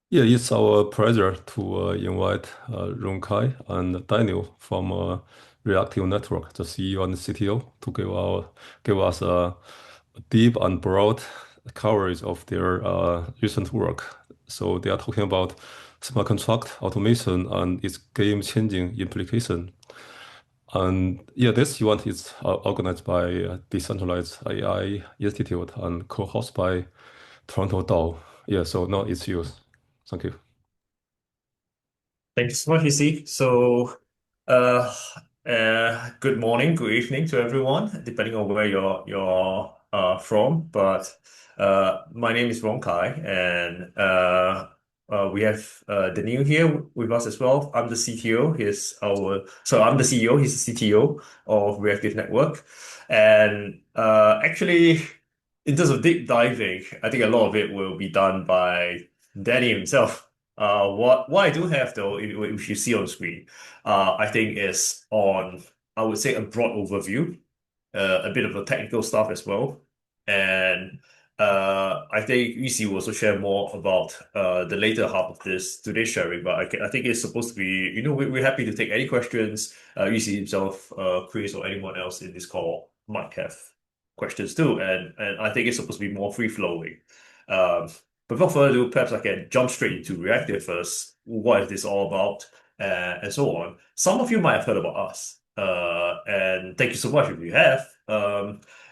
Yeah, it's our pleasure to invite Rong and Daniil from Reactive Network, the CEO and CTO, to give us a deep and broad coverage of their recent work. So they are talking about smart contract automation and its game-changing implication. And yeah, this event is organized by Decentralized AI Institute and co-hosted by Toronto DAO. Yeah, so now it's yours. Thank you. Thank you so much, EC. Uh, good morning, good evening to everyone, depending on where you're from. But my name is Wong, and we have Daniil here with us as well. I'm the CTO. I'm the CEO. He's the CTO of Reactive Network, and actually, in terms of deep diving, I think a lot of it will be done by Danny himself. What I do have though, if you see on screen, I think is on, I would say, a broad overview, a bit of the technical stuff as well, and I think EC will also share more about the later half of this today's sharing. But I think it's supposed to be, we're happy to take any questions EC himself, Chris, or anyone else in this call might have questions too, and I think it's supposed to be more free flowing. Um, but without further ado, perhaps I can jump straight into Reactive first. What is this all about? And so on. Some of you might have heard about us. And thank you so much if you have.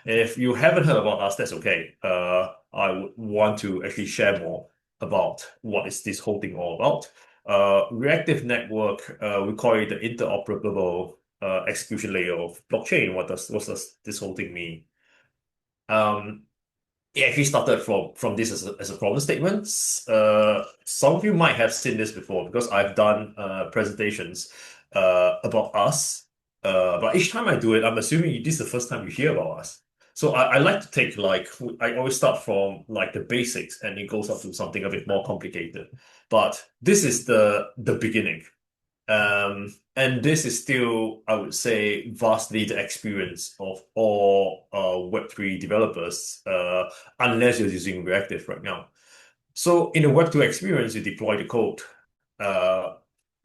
If you haven't heard about us, that's okay. I would want to actually share more about what is this whole thing all about. Reactive Network, we call it the interoperable execution layer of blockchain. What does this whole thing mean? Um, it actually started from this as a problem statement. Some of you might have seen this before because I've done presentations about us. But each time I do it, I'm assuming this is the first time you hear about us. So I like to take I always start from like the basics and it goes up to something a bit more complicated. But this is the beginning. And this is still, I would say, vastly the experience of all Web3 developers, unless you're using Reactive right now. So in a Web2 experience, you deploy the code uh,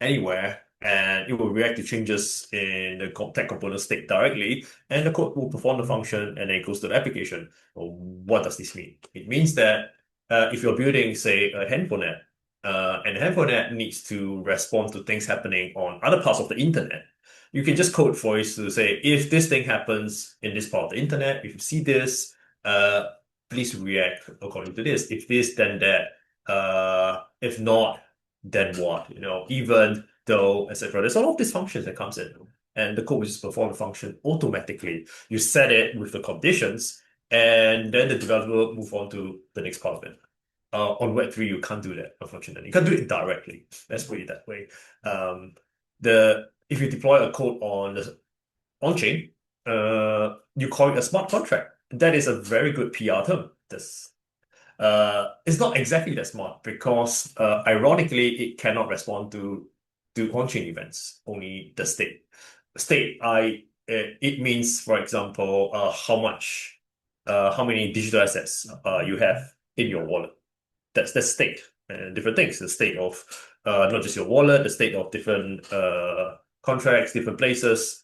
anywhere, and it will react to changes in the tech component state directly, and the code will perform the function, and then it goes to the application. Well, what does this mean? It means that if you're building, say, a handphone app, and the handphone app needs to respond to things happening on other parts of the internet, you can just code for it to say, if this thing happens in this part of the internet, if you see this, uh, please react according to this. If this, then that. If not, then what? Even though, etc. There's a lot of these functions that comes in, and the code will just perform the function automatically. You set it with the conditions, and then the developer will move on to the next part of it. On Web3, you can't do that, unfortunately. You can't do it directly. Let's put it that way. Um, the If you deploy a code on-chain, you call it a smart contract. That is a very good PR term. It's not exactly that smart because ironically it cannot respond to on-chain events, only the state. State, it means, for example, how many digital assets you have in your wallet. That's state and different things. The state of not just your wallet, the state of different contracts, different places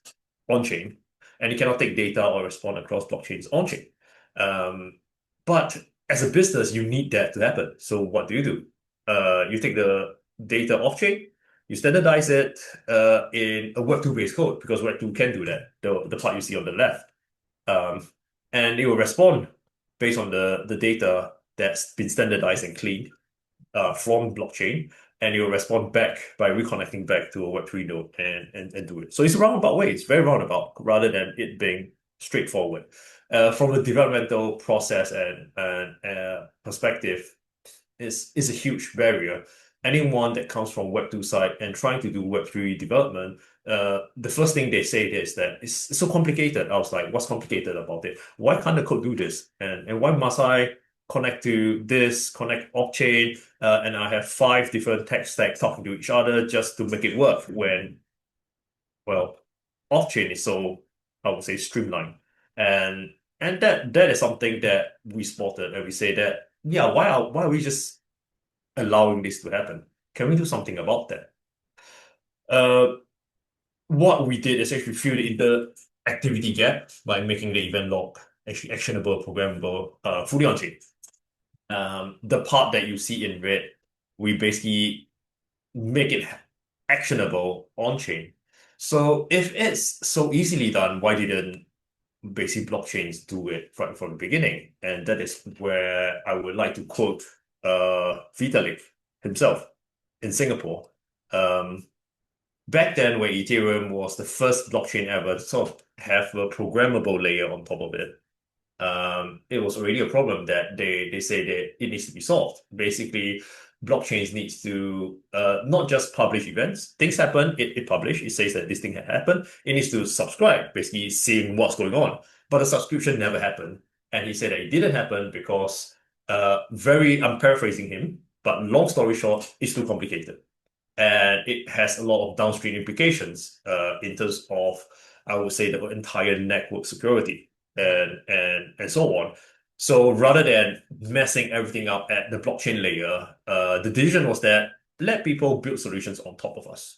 on chain, and you cannot take data or respond across blockchains on chain. But as a business, you need that to happen. So what do? You take the data off chain, you standardize it in a Web2 based code because Web2 can do that. The part you see on the left, um, and it will respond based on the data that's been standardized and cleaned from blockchain, and it will respond back by reconnecting back to a Web3 node and do it. So it's a roundabout way. It's very roundabout rather than it being straightforward. From a developmental process and perspective, is a huge barrier. Anyone that comes from Web2 side and trying to do Web3 development, the first thing they say is that it's so complicated. I was like, what's complicated about it? Why can't the code do this? And why must I connect to this, connect off-chain, and I have five different tech stacks talking to each other just to make it work when, well, off-chain is so, I would say, streamlined. And that is something that we spotted and we say that, yeah, why are we just allowing this to happen. Can we do something about that? Uh, what we did is actually fill in the activity gap by making the event log actually actionable, programmable, fully on chain. The part that you see in red, we basically make it actionable on chain. So if it's so easily done, why didn't basic blockchains do it right from the beginning? And that is where I would like to quote Vitalik himself in Singapore. Um, Back then, when Ethereum was the first blockchain ever to sort of have a programmable layer on top of it, it was already a problem that they say that it needs to be solved. Basically, blockchains needs to not just publish events. Things happen, it publish, it says that this thing had happened. It needs to subscribe, basically seeing what's going on. But the subscription never happened. And he said that it didn't happen because I'm paraphrasing him, but long story short, it's too complicated and it has a lot of downstream implications in terms of, I would say, the entire network security and so on. So rather than messing everything up at the blockchain layer, the decision was that let people build solutions on top of us,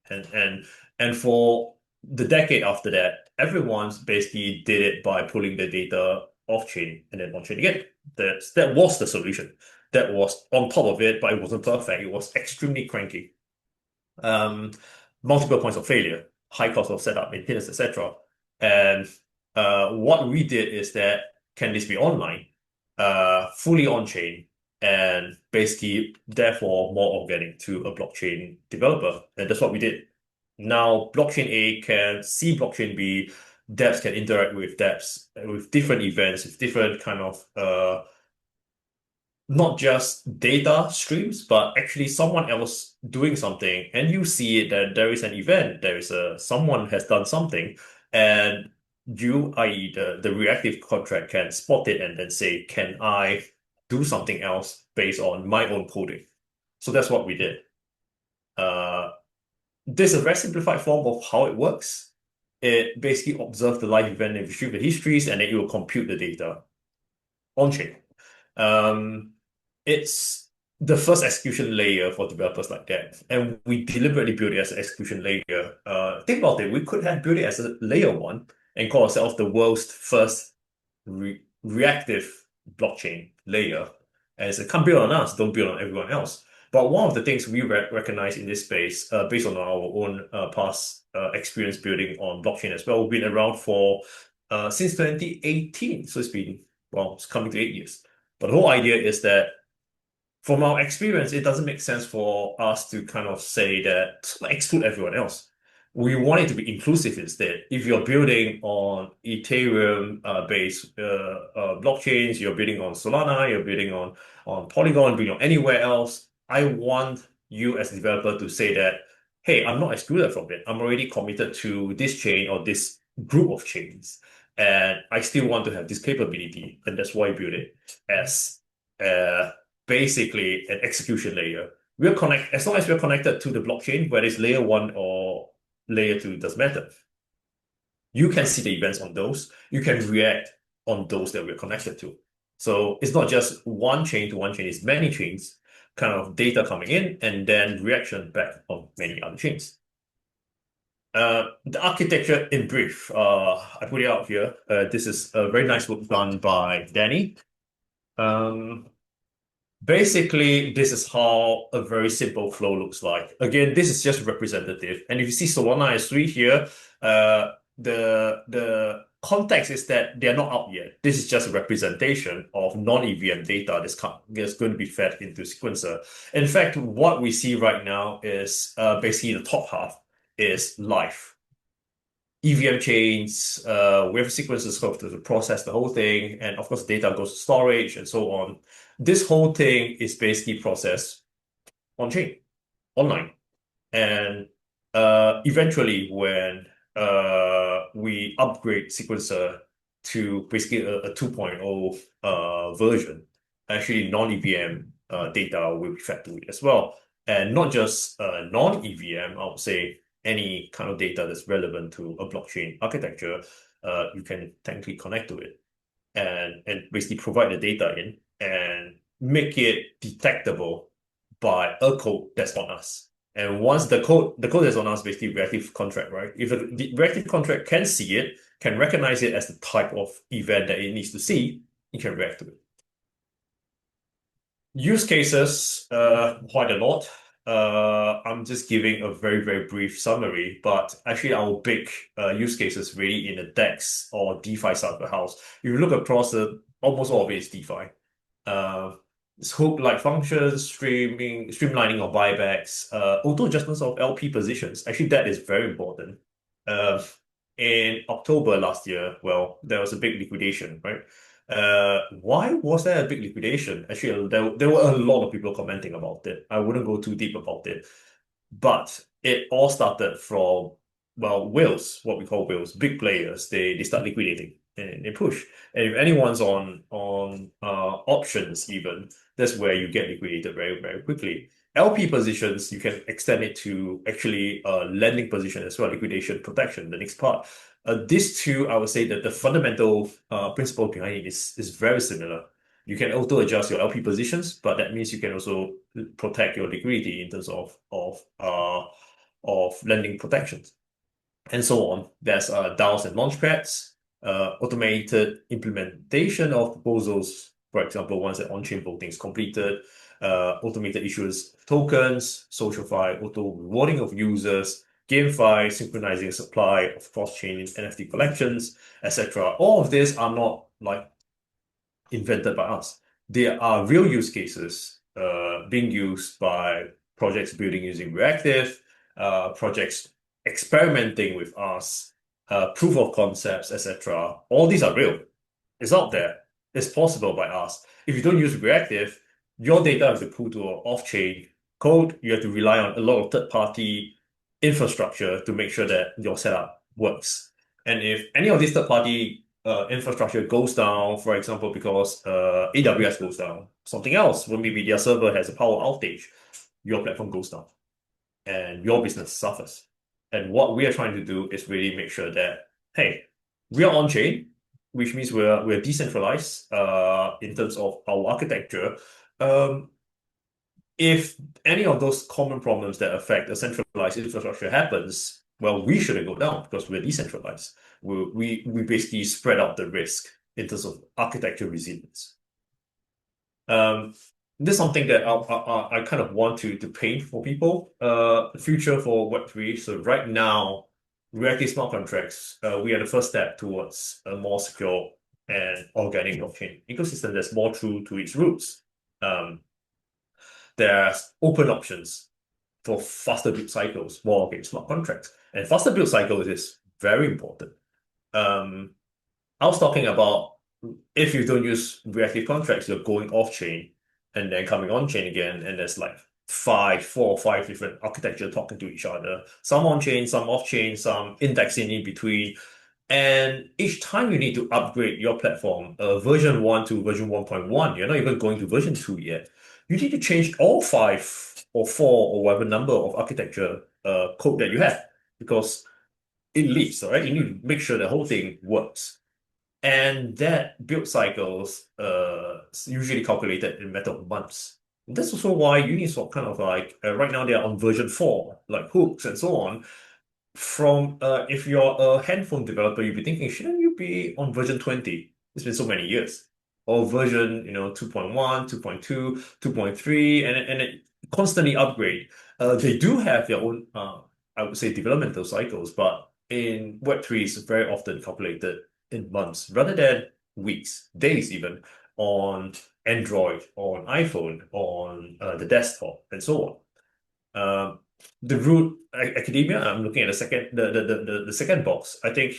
and for the decade after that, everyone's basically did it by pulling the data off chain and then on chain again. That was the solution. That was on top of it, but it wasn't perfect. It was extremely cranky, um, multiple points of failure, high cost of setup, maintenance, etc. And what we did is that can this be online, fully on chain, and basically therefore more organic to a blockchain developer, and that's what we did. Now blockchain A can see blockchain B, dApps can interact with dApps with different events, with different kind of not just data streams, but actually someone else doing something, and you see it that there is an event, there is a someone has done something, and you, i.e., the reactive contract can spot it and then say, can I do something else based on my own coding? So that's what we did. Uh, this is a very simplified form of how it works. It basically observes the live event and retrieve the histories, and then it will compute the data on chain. Um, it's the first execution layer for developers like that. And we deliberately built it as an execution layer. Think about it, we could have built it as a layer one and call ourselves the world's first reactive blockchain layer. And it's a come build on us, don't build on everyone else. But one of the things we recognize in this space, based on our own past experience building on blockchain as well, we've been around for since 2018. So it's been, well, it's coming to 8 years. But the whole idea is that from our experience, it doesn't make sense for us to kind of say that exclude everyone else. We want it to be inclusive instead. If you're building on Ethereum based blockchains, you're building on Solana, you're building on Polygon, building on anywhere else, I want you as a developer to say that, hey, I'm not excluded from it. I'm already committed to this chain or this group of chains. And I still want to have this capability. And that's why I build it as uh, basically an execution layer. We're connect as long as we're connected to the blockchain, whether it's layer one or layer two, doesn't matter. You can see the events on those. You can react on those that we're connected to. So it's not just one chain to one chain, it's many chains, kind of data coming in and then reaction back on many other chains. The architecture in brief, I put it out here. This is a very nice work done by Danny. Um, Basically, this is how a very simple flow looks like. Again, this is just representative. And if you see Solana S3 here, the context is that they're not out yet. This is just a representation of non-EVM data that's going to be fed into sequencer. In fact, what we see right now is basically the top half is live. EVM chains, we have sequences to process the whole thing, and of course, data goes to storage and so on. This whole thing is basically processed on chain, online. And eventually, when we upgrade sequencer to basically a 2.0 version, actually non-EVM data will be fed to it as well. And not just non-EVM, I would say any kind of data that's relevant to a blockchain architecture, you can technically connect to it and basically provide the data in and make it detectable by a code that's on us. And once the code that's on us is basically reactive contract, right? If the reactive contract can see it, can recognize it as the type of event that it needs to see, it can react to it. Use cases, quite a lot. I'm just giving a very, very brief summary, but actually our big use cases really in the DApps or DeFi side of the house. If you look across almost all of it is DeFi. Uh, it's hook-like functions, streamlining of buybacks, auto adjustments of LP positions. Actually, that is very important. Uh, in October last year, well, there was a big liquidation, right? Why was there a big liquidation? Actually, there were a lot of people commenting about it. I wouldn't go too deep about it. But it all started from, well, whales, what we call whales, big players. They start liquidating and they push. And if anyone's on options even, that's where you get liquidated very, very quickly. LP positions, you can extend it to actually lending position as well, liquidation protection, the next part. These two, I would say that the fundamental principle behind it is very similar. You can auto adjust your LP positions, but that means you can also protect your liquidity in terms of lending protections and so on. There's DAOs and launchpads, automated implementation of proposals. For example, once the on-chain voting is completed, automated issuance of tokens, SocialFi, auto rewarding of users, GameFi, synchronizing supply of cross-chain NFT collections, etc. All of these are not like invented by us. There are real use cases being used by projects building using Reactive, projects experimenting with us, proof of concepts, etc. All these are real. It's out there. It's possible by us. If you don't use Reactive, your data has to pull to an off-chain code. You have to rely on a lot of third-party infrastructure to make sure that your setup works. And if any of these third-party infrastructure goes down, for example, because AWS goes down, something else, when maybe their server has a power outage, your platform goes down and your business suffers. And what we are trying to do is really make sure that, hey, we are on chain, which means we're decentralized in terms of our architecture. Um, if any of those common problems that affect a centralized infrastructure happens, well, we shouldn't go down because we're decentralized. We basically spread out the risk in terms of architecture resilience. Um, this is something that I kind of want to paint for people. The future for Web3. So right now, reactive smart contracts, we are the first step towards a more secure and organic blockchain ecosystem that's more true to its roots. Um, there's open options for faster build cycles, more organic smart contracts. And faster build cycles is very important. Um, I was talking about if you don't use reactive contracts, you're going off chain and then coming on chain again, and there's like four or five different architecture talking to each other. Some on chain, some off chain, some indexing in between. And each time you need to upgrade your platform, version 1 to version 1.1, you're not even going to version 2 yet. You need to change all five or four or whatever number of architecture code that you have because it leaves, all right? You need to make sure the whole thing works. And that build cycles is usually calculated in a matter of months. That's also why Uniswap kind of like right now they're on version 4, like hooks and so on. From if you're a handphone developer, you'd be thinking, shouldn't you be on version 20? It's been so many years. Or version, 2.1, 2.2, 2.3, and it constantly upgrade. They do have their own I would say developmental cycles, but in Web3 it's very often calculated in months rather than weeks, days even, on Android, on iPhone, on the desktop, and so on. The root academia, I'm looking at the second box. I think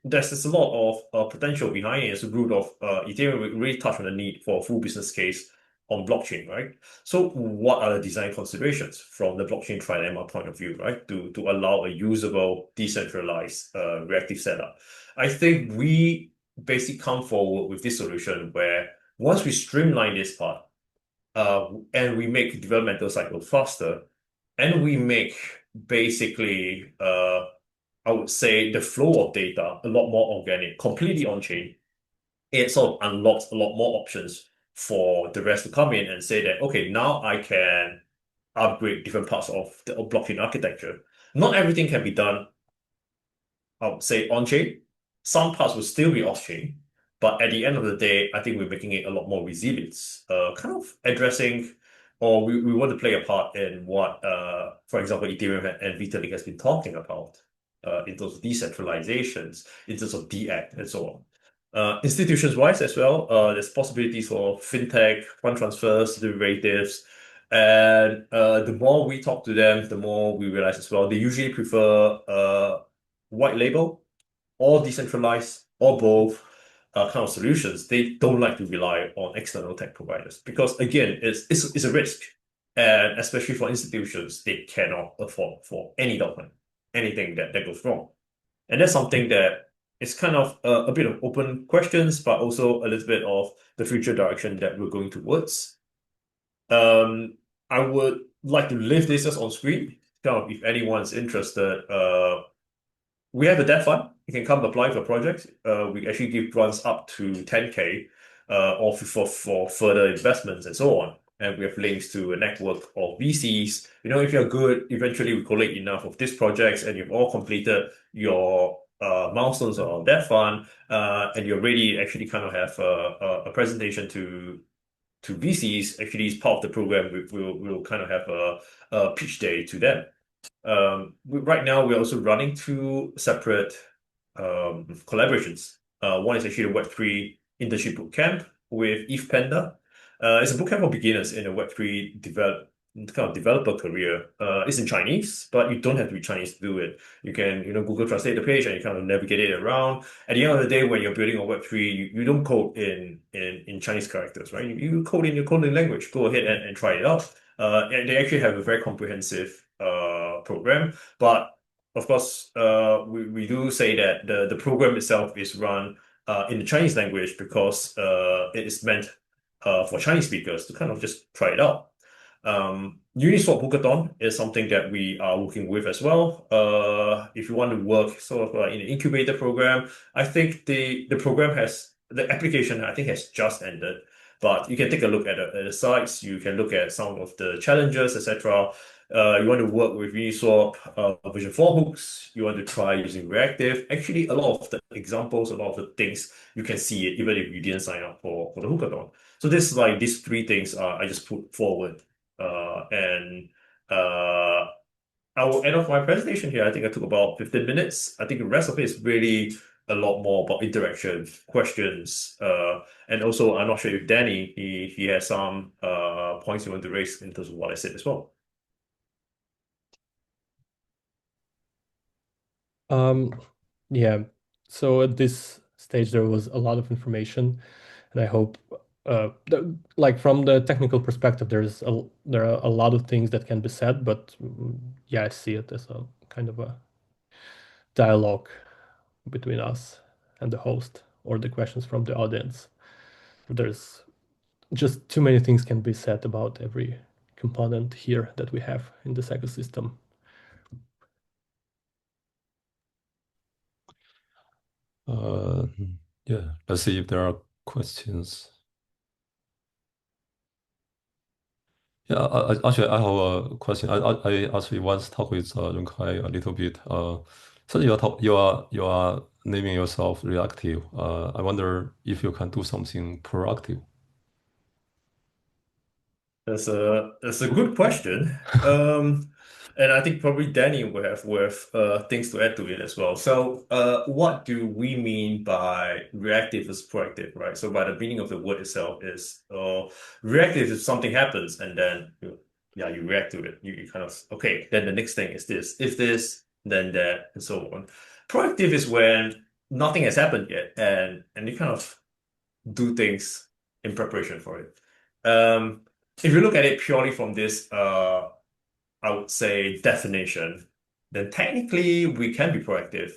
there's a lot of potential behind it. It's the root of Ethereum. We really touch on the need for a full business case on blockchain, right? So what are the design considerations from the blockchain trilemma point of view, right? To allow a usable, decentralized reactive setup. I think we basically come forward with this solution where once we streamline this part, and we make developmental cycles faster, and we make basically, I would say, the flow of data a lot more organic, completely on-chain. It sort of unlocks a lot more options for the rest to come in and say that, okay, now I can upgrade different parts of the blockchain architecture. Not everything can be done, I would say, on-chain. Some parts will still be off-chain, but at the end of the day, I think we're making it a lot more resilient. Kind of addressing, or we want to play a part in what, for example, Ethereum and Vitalik has been talking about, in terms of decentralizations, in terms of DApp and so on. Institutions-wise as well, there's possibilities for fintech, fund transfers, derivatives, and the more we talk to them, the more we realize as well, they usually prefer white label or decentralized or both kind of solutions. They don't like to rely on external tech providers because again, it's a risk. And especially for institutions, they cannot afford for any downtime, anything that goes wrong. And that's something that is kind of a bit of open questions, but also a little bit of the future direction that we're going towards. Um, I would like to leave this just on screen. Kind of, if anyone's interested, we have a debt fund. You can come apply for projects. We actually give grants up to 10K, or for further investments and so on. And we have links to a network of VCs. You know, if you're good, eventually we collect enough of these projects and you've all completed your milestones on that fund, and you're ready to actually kind of have a presentation to VCs. Actually, as part of the program, we'll kind of have a pitch day to them. Right now, we're also running two separate collaborations. One is actually a Web3 internship bootcamp with Eve Panda. It's a bootcamp for beginners in a Web3 kind of developer career. It's in Chinese, but you don't have to be Chinese to do it. You can, Google Translate the page and you kind of navigate it around. At the end of the day, when you're building on Web3, you don't code in Chinese characters, right? You code in your coding language. Go ahead and try it out. And they actually have a very comprehensive program, but of course, we do say that the program itself is run in the Chinese language because it is meant for Chinese speakers to kind of just try it out. Uniswap Hackathon is something that we are working with as well. If you want to work sort of in an incubator program, I think the application I think has just ended. But you can take a look at the sites. You can look at some of the challenges, etc. You want to work with Uniswap, Vision 4 hooks. You want to try using Reactive. Actually, a lot of the examples, a lot of the things, you can see it even if you didn't sign up for the hackathon. So this is like these three things I just put forward. And I will end off my presentation here. I think I took about 15 minutes. I think the rest of it is really a lot more about interaction, questions, and also I'm not sure if Danny he has some points you want to raise in terms of what I said as well. Um, yeah. So at this stage, there was a lot of information, and I hope, like from the technical perspective, there are a lot of things that can be said, but yeah, I see it as a kind of a dialogue between us and the host or the questions from the audience. There's just too many things can be said about every component here that we have in this ecosystem. Yeah, let's see if there are questions. Yeah, actually, I have a question. I actually once talked with Runkai a little bit. So you are naming yourself reactive. I wonder if you can do something proactive. That's a good question. And I think probably Danny will have things to add to it as well. So, what do we mean by reactive versus proactive, right? So, by the meaning of the word itself is reactive if something happens and then you react to it. You kind of okay. Then the next thing is this. If this, then that, and so on. Proactive is when nothing has happened yet, and you kind of do things in preparation for it. If you look at it purely from this, I would say definition, then technically we can be proactive.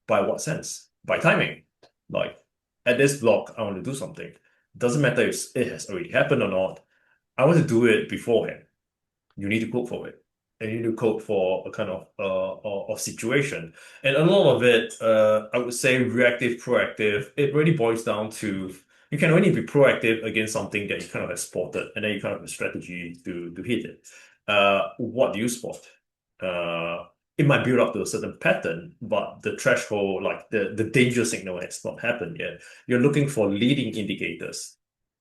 By what sense? By timing. Like at this block, I want to do something. Doesn't matter if it has already happened or not. I want to do it beforehand. You need to code for it. And you need to code for a kind of situation. And a lot of it, I would say reactive, proactive, it really boils down to you can only be proactive against something that you kind of have spotted, and then you kind of have a strategy to hit it. what do you spot? Uh, it might build up to a certain pattern, but the threshold, like the danger signal has not happened yet. You're looking for leading indicators,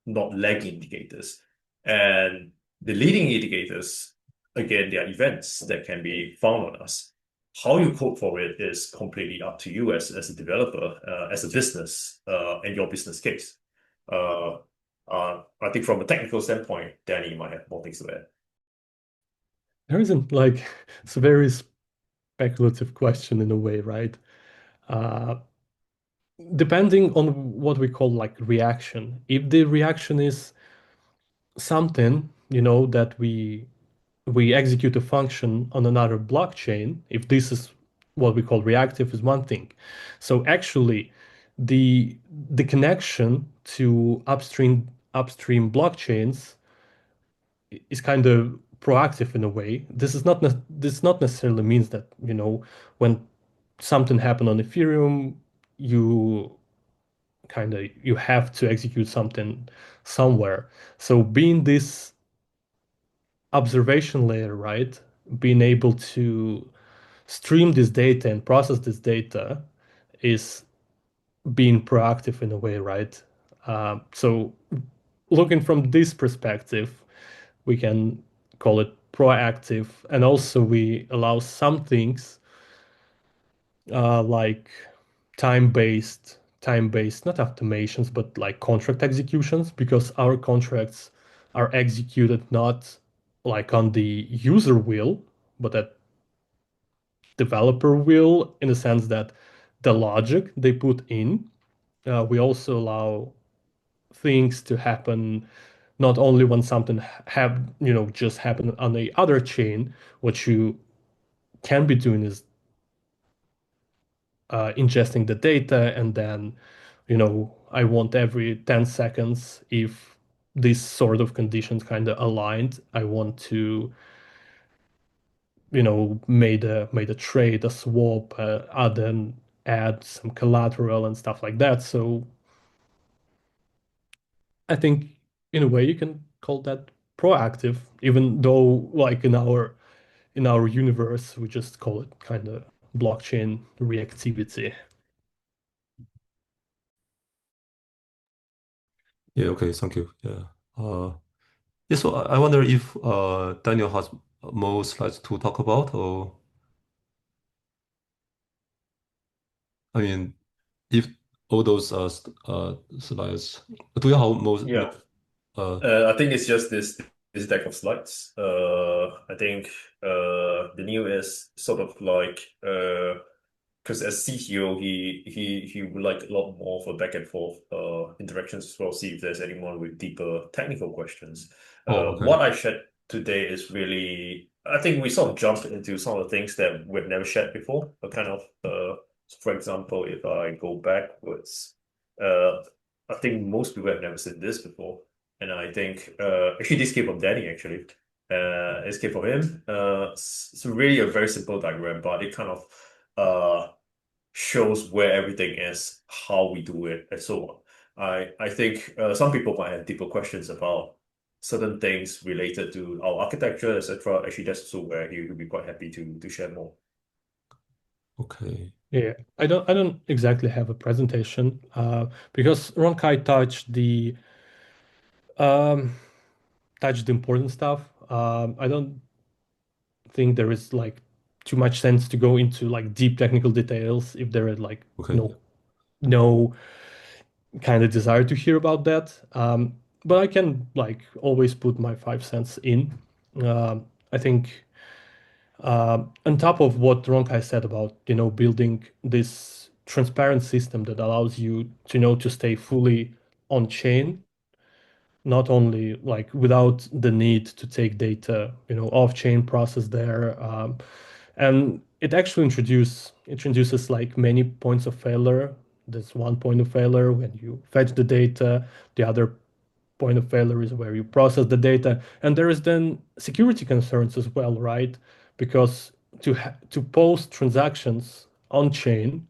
not lagging indicators. And the leading indicators, again, they are events that can be found on us. How you code for it is completely up to you as a developer, as a business, and your business case. Uh, I think from a technical standpoint, Danny might have more things to add. There isn't like it's a very speculative question in a way, right? Uh, Depending on what we call like reaction. If the reaction is something, that we execute a function on another blockchain, if this is what we call reactive is one thing. So actually the connection to upstream blockchains is kind of proactive in a way. This not necessarily means that, when something happened on Ethereum, you you have to execute something somewhere. So being this observation layer, right? Being able to stream this data and process this data is being proactive in a way, right? So looking from this perspective, we can call it proactive, and also we allow some things like time-based, not automations, but like contract executions, because our contracts are executed not like on the user will, but at developer will, in the sense that the logic they put in. We also allow things to happen not only when something have just happen on the other chain. What you can be doing is ingesting the data, and then I want every 10 seconds, if these sort of conditions kind of aligned, I want to made a trade, a swap, add some collateral and stuff like that. So I think in a way you can call that proactive, even though like in our universe we just call it kind of blockchain reactivity. Yeah, okay, thank you. Yeah. Yeah, so I wonder if Daniel has more slides to talk about, or I mean, if all those slides, do you have more Yeah. uh I think it's just this deck of slides. I think the new is sort of like because as CTO he would like a lot more for back and forth interactions as well. See if there's anyone with deeper technical questions. oh, okay. What I shared today is really I think we sort of jumped into some of the things that we've never shared before. A kind of for example, if I go backwards, uh, I think most people have never seen this before. And I think actually this came from Danny actually. This came from him. It's really a very simple diagram, but it kind of shows where everything is, how we do it, and so on. I think some people might have deeper questions about certain things related to our architecture, etc. Actually, that's also where he would be quite happy to share more. Okay. Yeah, I don't exactly have a presentation because Ronkai um, touched the important stuff. I don't think there is like too much sense to go into like deep technical details if there are like Okay. no kind of desire to hear about that. But I can like always put my 5 cents in. I think on top of what Ronkai said about building this transparent system that allows you to to stay fully on chain, not only like without the need to take data off chain, process there, and it actually introduces like many points of failure. There's one point of failure when you fetch the data. The other point of failure is where you process the data, and there is then security concerns as well, right? Because to post transactions on chain,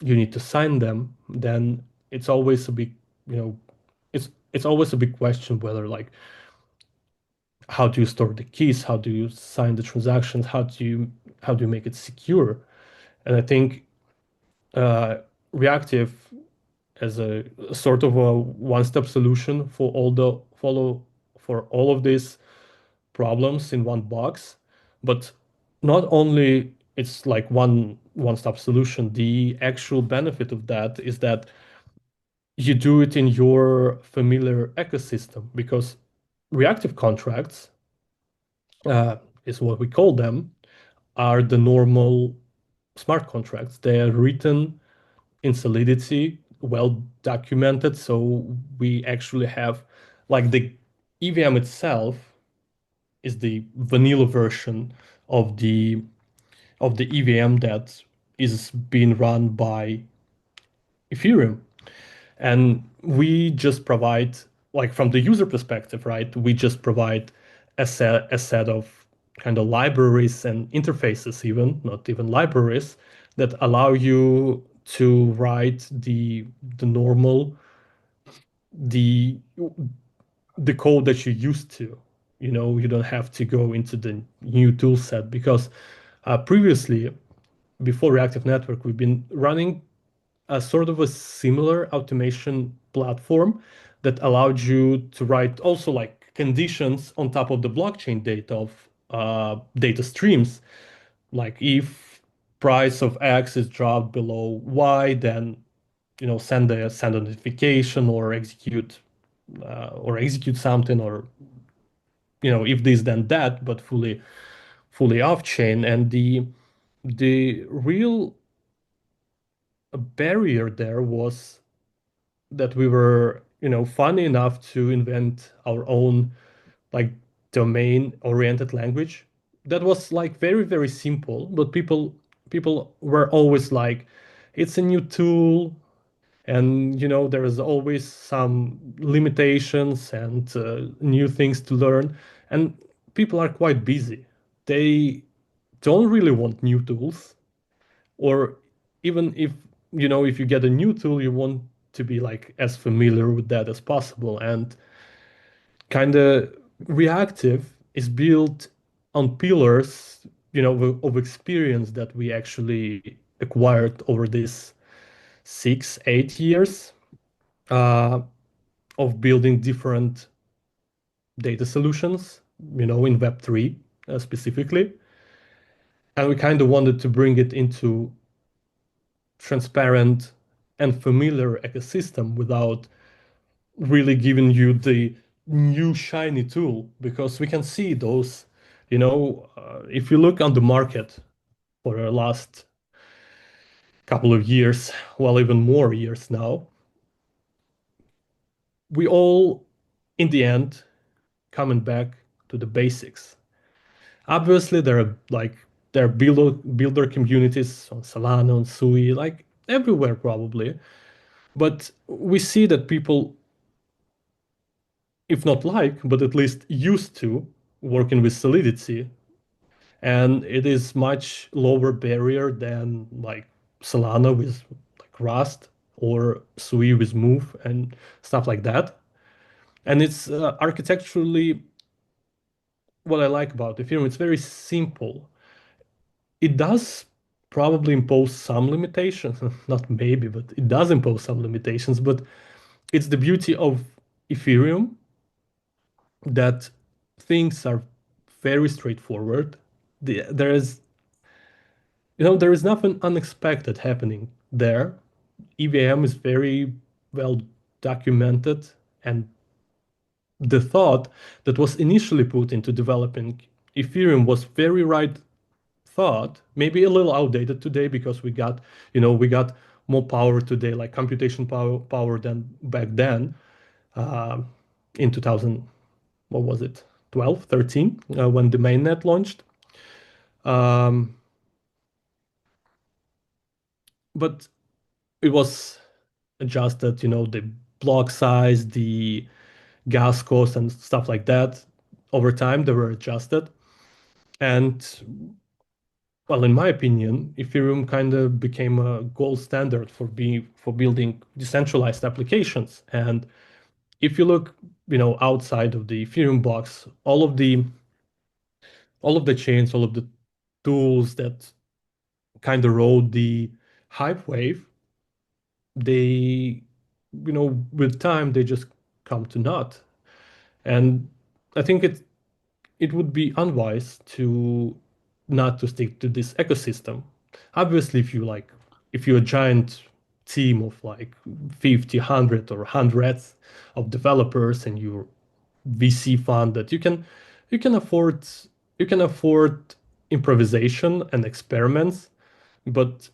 you need to sign them. Then it's always a big, you know, it's always a big question whether like how do you store the keys? How do you sign the transactions? How do you make it secure? And I think uh, Reactive as a sort of a one-step solution for all of these problems in one box. But not only it's like one-stop solution, the actual benefit of that is that you do it in your familiar ecosystem because reactive contracts uh, is what we call them, are the normal smart contracts. They are written in Solidity, well documented. So we actually have like the EVM itself is the vanilla version of the EVM that is being run by Ethereum. And we just provide, like from the user perspective, right? We just provide a set of kind of libraries and interfaces, even not even libraries, that allow you to write the normal the the code that you used to. You don't have to go into the new tool set because previously, before Reactive Network, we've been running a sort of a similar automation platform that allowed you to write also like conditions on top of the blockchain data of data streams. Like if price of X is dropped below Y, then send a notification or execute something, or if this then that, but fully off chain. And the real barrier there was that we were funny enough to invent our own like domain oriented language that was like very very simple, but people were always like, it's a new tool, and there is always some limitations and new things to learn, and people are quite busy. They don't really want new tools, or even if you get a new tool, you want to be like as familiar with that as possible. And kind of Reactive is built on pillars of experience that we actually acquired over these 6-8 years uh, of building different data solutions, in Web3 specifically. And we kind of wanted to bring it into transparent and familiar ecosystem without really giving you the new shiny tool, because we can see those, if you look on the market for the last couple of years, well, even more years now, we all, in the end, coming back to the basics. Obviously, there are builder communities on Solana, on Sui, like everywhere probably. But we see that people, if not like, but at least used to working with Solidity, and it is much lower barrier than like Solana with like Rust or Sui with Move and stuff like that. And it's architecturally what I like about Ethereum. It's very simple. It does probably impose some limitations, not maybe, but it does impose some limitations. But it's the beauty of Ethereum that things are very straightforward. There is nothing unexpected happening there. EVM is very well documented, and the thought that was initially put into developing Ethereum was very right thought, maybe a little outdated today because we got more power today, like computation power than back then, uh, in 2000, what was it, 12, 13, when the mainnet launched. Um, but it was adjusted, the block size, the gas cost, and stuff like that. Over time, they were adjusted. And well, in my opinion, Ethereum kind of became a gold standard for building decentralized applications. And if you look outside of the Ethereum box, all of the chains, all of the tools that kind of rode the hype wave, they, with time, they just come to naught. And I think it would be unwise to not to stick to this ecosystem. Obviously, if you're a giant team of like 50, 100 or hundreds of developers and you're VC funded, you can afford you can afford improvisation and experiments, but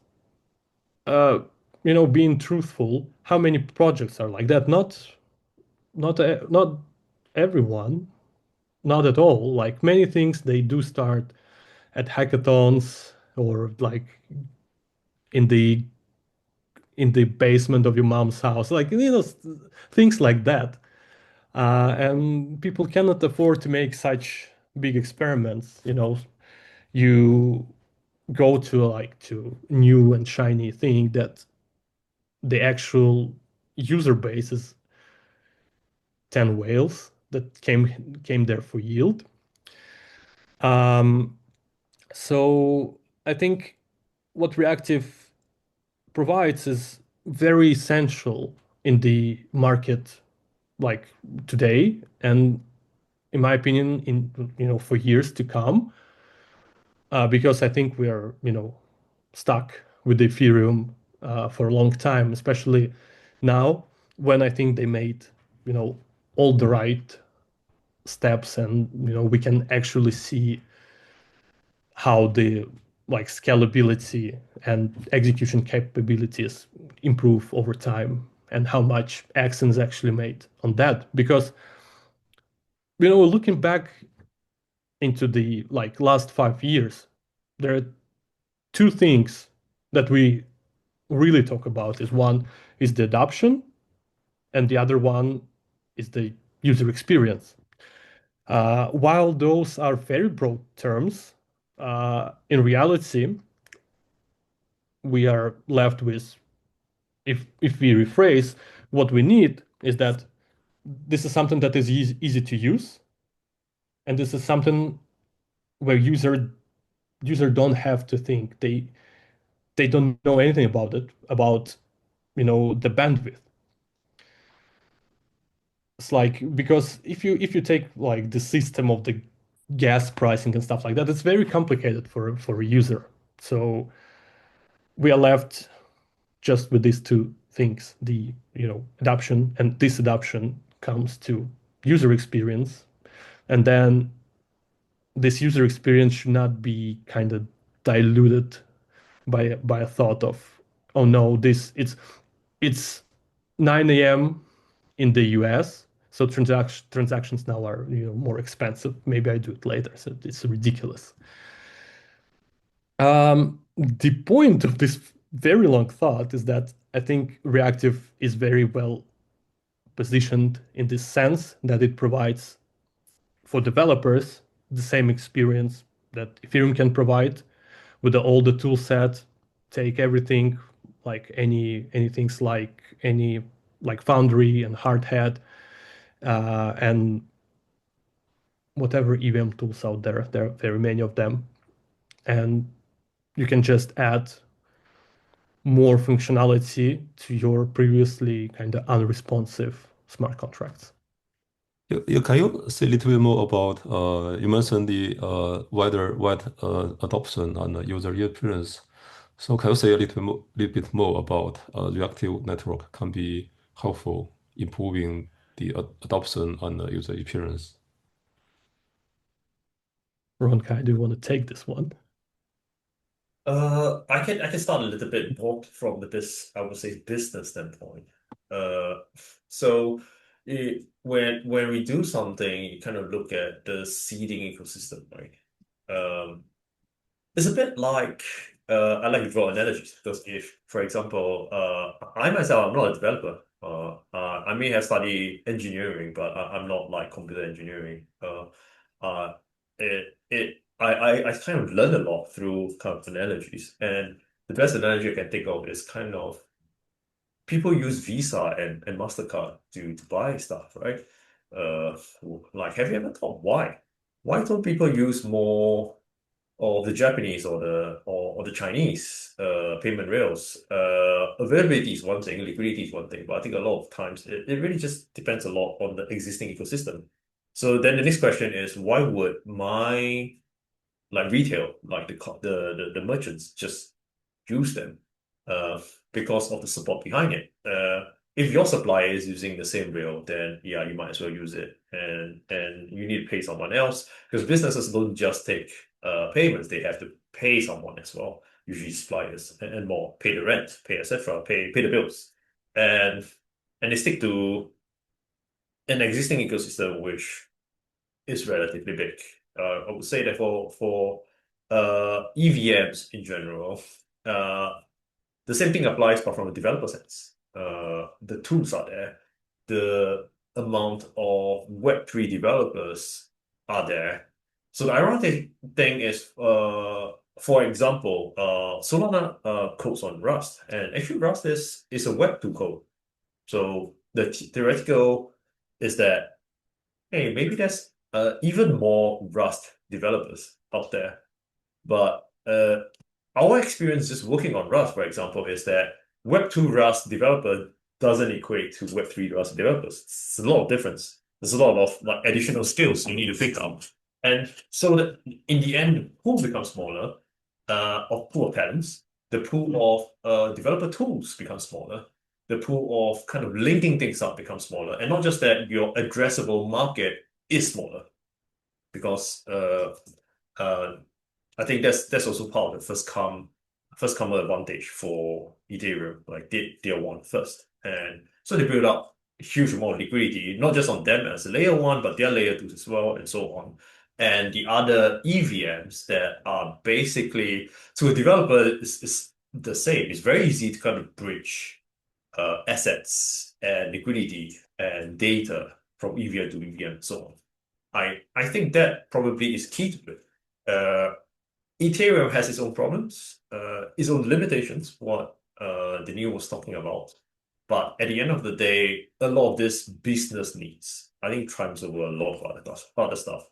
uh, being truthful, how many projects are like that? Not everyone, not at all. Like many things, they do start at hackathons or like in the basement of your mom's house, like things like that. And people cannot afford to make such big experiments. You go to new and shiny thing that the actual user base is 10 whales that came there for yield. Um, so I think what Reactive provides is very essential in the market like today, and in my opinion, in for years to come, because I think we are stuck with Ethereum for a long time, especially now when I think they made all the right steps, and we can actually see how the like scalability and execution capabilities improve over time, and how much action is actually made on that. Because looking back into the like last 5 years, there are two things that we really talk about. Is one is the adoption, and the other one is the user experience. While those are very broad terms, in reality, we are left with, if we rephrase, what we need is that this is something that is easy to use, and this is something where user don't have to think. They don't know anything about it, about the bandwidth. It's like, because if you take like the system of the gas pricing and stuff like that, it's very complicated for a user. So we are left just with these two things: the adoption, and this adoption comes to user experience. And then this user experience should not be kind of diluted by a thought of, oh no, this it's 9 a.m. in the US, so transactions now are more expensive. Maybe I do it later, so it's ridiculous. The point of this very long thought is that I think Reactive is very well positioned in this sense that it provides for developers the same experience that Ethereum can provide with all the tool set. Take everything, like any things, like any like Foundry and Hardhat, and whatever EVM tools out there. There are very many of them, and you can just add more functionality to your previously kind of unresponsive smart contracts. Can you say a little bit more about, you mentioned the wide adoption and user experience. So can you say a little bit more about reactive network can be helpful improving the adoption and user experience? Ronkai, do you want to take this one? I can start a little bit more from I would say, business standpoint. Uh, so when we do something, you kind of look at the seeding ecosystem, right? Um, it's a bit like, I like to draw analogies, because if, for example, I myself, I'm not a developer. I may have studied engineering, but I'm not like computer engineering. Uh, I kind of learned a lot through kind of analogies, and the best analogy I can think of is kind of, people use Visa and MasterCard to buy stuff, right? like, have you ever thought why? Why don't people use more of the Japanese or the Chinese payment rails? Availability is one thing, liquidity is one thing, but I think a lot of times it really just depends a lot on the existing ecosystem. So then the next question is, why would my like retail, like the merchants just use them because of the support behind it. If your supplier is using the same rail, then yeah, you might as well use it, and you need to pay someone else because businesses don't just take payments; they have to pay someone as well, usually suppliers and more, pay the rent, pay etc., pay the bills, and and they stick to an existing ecosystem which is relatively big. I would say that for EVMs in general, the same thing applies, but from a developer sense. The tools are there. The amount of Web3 developers are there. So the ironic thing is, for example, Solana codes on Rust, and actually Rust is a Web2 code. So the theoretical is that hey, maybe there's even more Rust developers out there. But our experience just working on Rust, for example, is that Web2 Rust developer doesn't equate to Web3 Rust developers. It's a lot of difference. There's a lot of like additional skills you need to pick up. And so that in the end, the pool becomes smaller of pool of talents. The pool of developer tools becomes smaller. The pool of kind of linking things up becomes smaller. And not just that, your addressable market is smaller because uh, I think that's also part of the first comer advantage for Ethereum. Like they want first, and so they build up a huge amount of liquidity, not just on them as a layer one, but their layer twos as well, and so on. And the other EVMs that are basically to a developer is the same. It's very easy to kind of bridge assets and liquidity and data from EVM to EVM and so on. I think that probably is key to it. Ethereum has its own problems, its own limitations, what Daniil was talking about. But at the end of the day, a lot of this business needs, I think, triumphs over a lot of other stuff.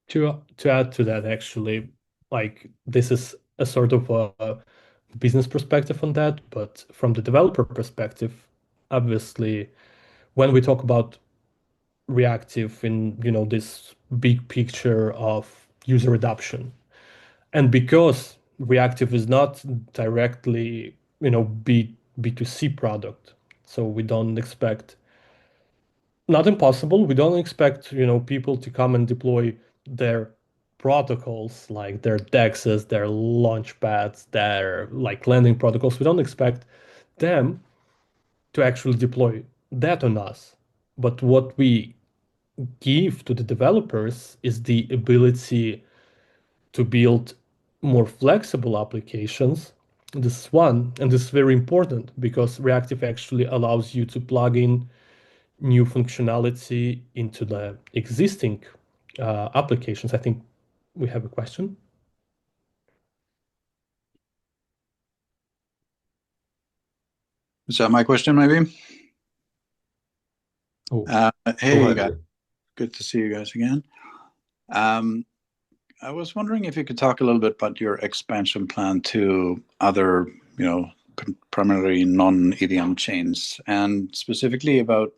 To add to that, actually, like this is a sort of a business perspective on that, but from the developer perspective, obviously, when we talk about reactive in this big picture of user adoption, and because reactive is not directly B2C product, so we don't expect, not impossible, we don't expect people to come and deploy their protocols like their dexes, their launchpads, their like lending protocols. We don't expect them to actually deploy that on us. But what we give to the developers is the ability to build more flexible applications. This is one, and this is very important because reactive actually allows you to plug in new functionality into the existing applications. I think we have a question. Is that my question, maybe? Oh, Go Hey, ahead. guys. Good to see you guys again. I was wondering if you could talk a little bit about your expansion plan to other, primarily non-EVM chains, and specifically about,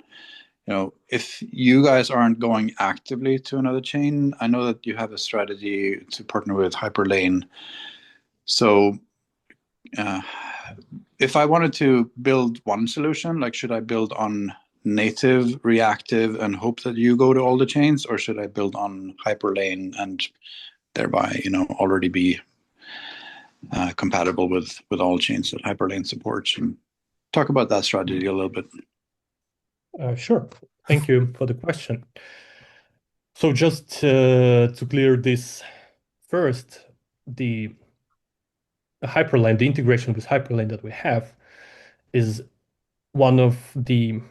if you guys aren't going actively to another chain. I know that you have a strategy to partner with Hyperlane. So, if I wanted to build one solution, like should I build on native reactive and hope that you go to all the chains, or should I build on Hyperlane and thereby already be compatible with all chains that Hyperlane supports? And talk about that strategy a little bit. sure. Thank you for the question. So just to clear this first, the Hyperlane, the integration with Hyperlane that we have is one of the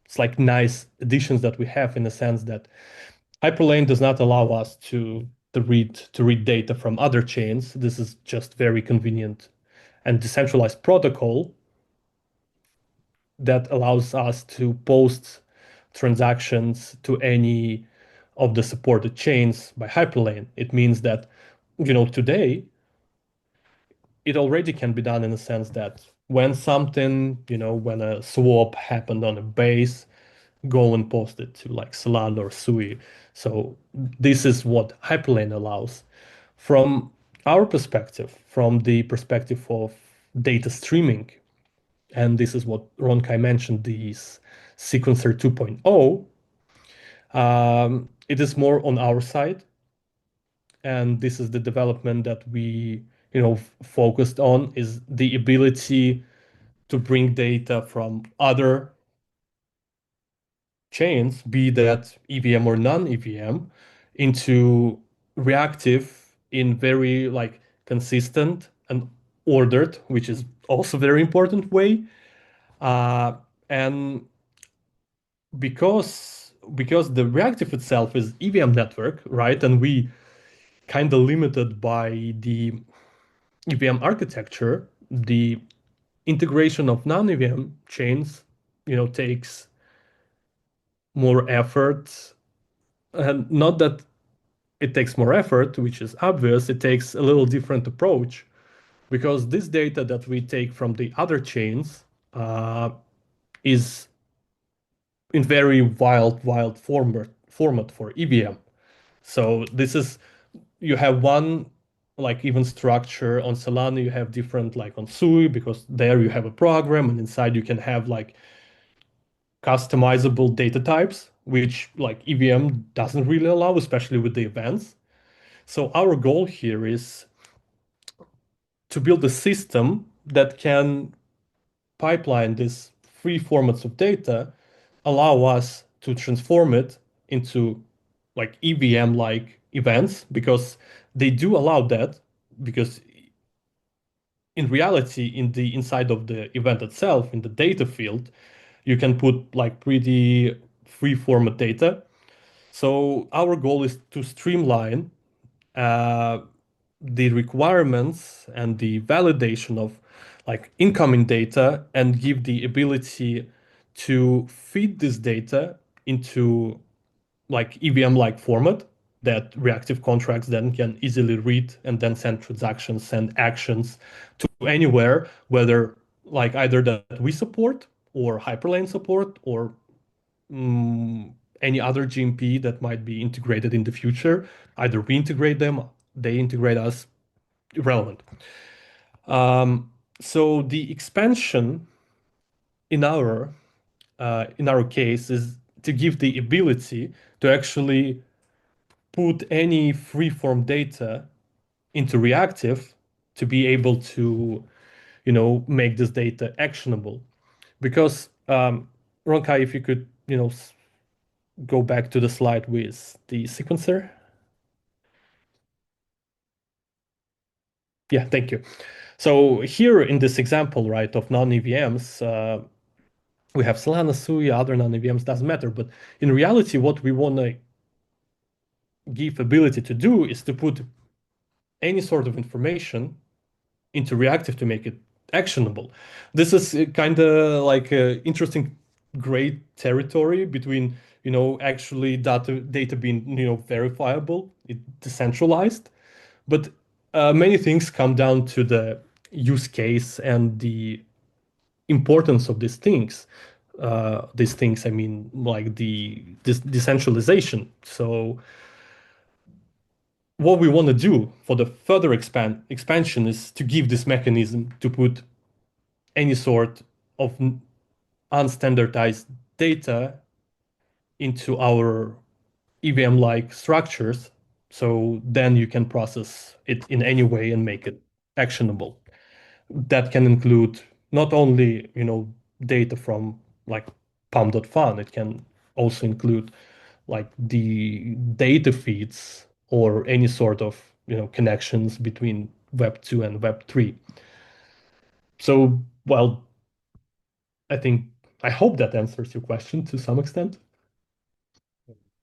it's like nice additions that we have in the sense that Hyperlane does not allow us to read data from other chains. This is just very convenient and decentralized protocol that allows us to post transactions to any of the supported chains by hyperlane. It means that, today it already can be done in the sense that when something, when a swap happened on a base, go and post it to like Solana or Sui. So this is what hyperlane allows. From our perspective, from the perspective of data streaming, and this is what Ron Kai mentioned, these sequencer 2.0, it is more on our side. And this is the development that we, focused on, is the ability to bring data from other chains, be that EVM or non-EVM, into reactive in very like consistent and ordered, which is also very important way. And because the reactive itself is EVM network, right? And we kind of limited by the EVM architecture, the integration of non-EVM chains, takes more effort. And not that it takes more effort, which is obvious, it takes a little different approach because this data that we take from the other chains is in very wild format for EVM. So this is, you have one like even structure on Solana, you have different like on Sui, because there you have a program and inside you can have like customizable data types, which like EVM doesn't really allow, especially with the events. So our goal here is to build a system that can pipeline these three formats of data, allow us to transform it into like EVM like events, because they do allow that, because in reality, in the inside of the event itself, in the data field, you can put like pretty free format data. So our goal is to streamline uh, the requirements and the validation of like incoming data and give the ability to feed this data into like EVM-like format that reactive contracts then can easily read and then send transactions, send actions to anywhere, whether like either that we support or Hyperlane support or any other GMP that might be integrated in the future. Either we integrate them, they integrate us, irrelevant. So the expansion in our case is to give the ability to actually put any free-form data into reactive to be able to, make this data actionable. Because Ronkai, if you could, go back to the slide with the sequencer. Yeah, thank you. So here in this example, right, of non-EVMs, we have Solana, Sui, other non-EVMs, doesn't matter. But in reality, what we want to give ability to do is to put any sort of information into reactive to make it actionable. This is kind of like a interesting gray territory between, actually data being, verifiable, decentralized, but many things come down to the use case and the importance of these things. These things, I mean, like the this decentralization. So what we want to do for the further expansion is to give this mechanism to put any sort of unstandardized data into our EVM-like structures. So then you can process it in any way and make it actionable. That can include not only, data from like pum.fun, it can also include like the data feeds or any sort of, connections between Web 2 and Web 3. So, well, I think I hope that answers your question to some extent.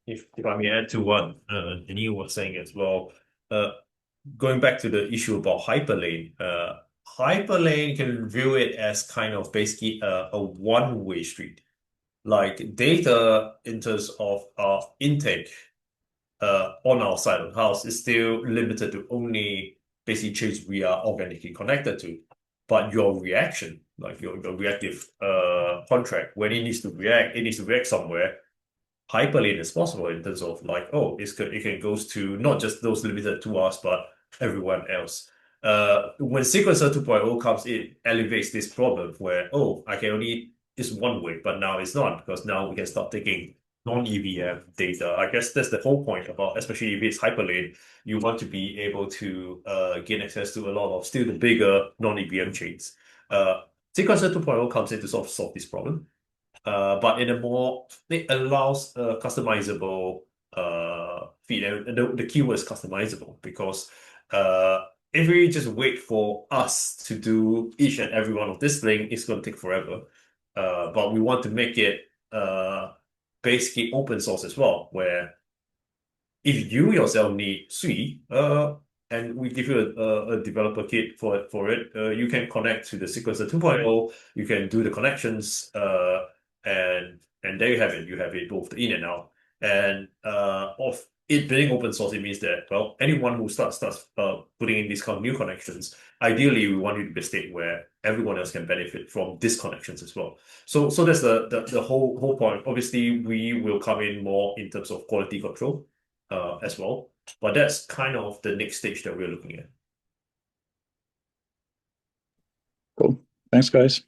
If I may add to what Daniil was saying as well, going back to the issue about hyperlane, Hyperlane can view it as kind of basically a one-way street. Like data in terms of intake on our side of the house is still limited to only basically chains we are organically connected to. But your reaction, like your reactive contract, when it needs to react somewhere. Hyperlane is possible in terms of like, oh, it can goes to not just those limited to us, but everyone else. When Sequencer 2.0 comes in, elevates this problem where, oh, I can only it's one way, but now it's not because now we can start taking non-EVM data. I guess that's the whole point about, especially if it's Hyperlane, you want to be able to gain access to a lot of still the bigger non-EVM chains. Sequencer 2.0 comes in to sort of solve this problem. But it allows a customizable feed. And the keyword is customizable because if we just wait for us to do each and every one of this thing, it's going to take forever. But we want to make it basically open source as well, where if you yourself need Sui, and we give you a developer kit for it, you can connect to the sequencer 2.0, you can do the connections, and there you have it. You have it both in and out. And of it being open source, it means that, well, anyone who starts putting in these kind of new connections, ideally we want you to be a state where everyone else can benefit from these connections as well. So that's the whole point. Obviously, we will come in more in terms of quality control as well. But that's kind of the next stage that we're looking at. Cool. Thanks, guys.